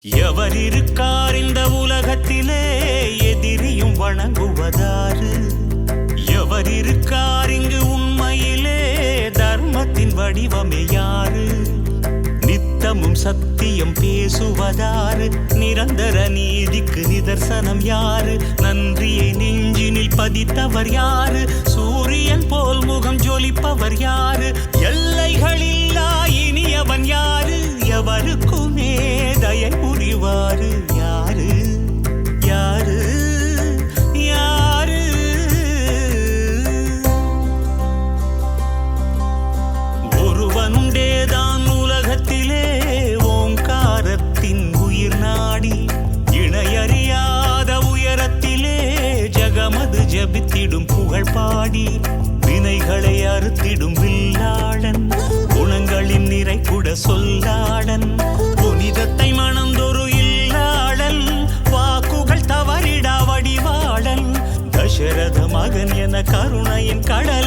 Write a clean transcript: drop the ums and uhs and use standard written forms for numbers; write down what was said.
எவர் இருக்கார் இந்த உலகத்திலே எதிரியும் வணங்குவதாறு? எவர் இருக்கார் இங்கு உண்மையிலே தர்மத்தின் வடிவமே யாரு? நித்தமும் சத்தியம் பேசுவதாறு? நிரந்தர நீதிக்கு நிதர்சனம் யாரு? நன்றியை நெஞ்சினில் பதித்தவர் யாரு? சூரியன் போல் முகம் ஜொலிப்பவர் யாரு? எல்லைகளில்லா இனியவன் யாரு? எவருக்குமே தயை புரிவாரு யாரு? யாரு? யாரு? ஒருவனுண்டேதான் உலகத்திலே ஓங்காரத்தின் உயிர் நாடி, இணையறியாத உயரத்திலே ஜகமது ஜபித்திடும் புகழ் பாடி, வினைகளை அறுத்திடும் வில்லாளன், குணங்களின் நிறை கூட சொல்லாடன், புனிதத்தை மணந்தொரு இல்லாளன், வாக்குகள் தவறிடா வடிவாளன், தசரத மகன் என கருணையின் கடல்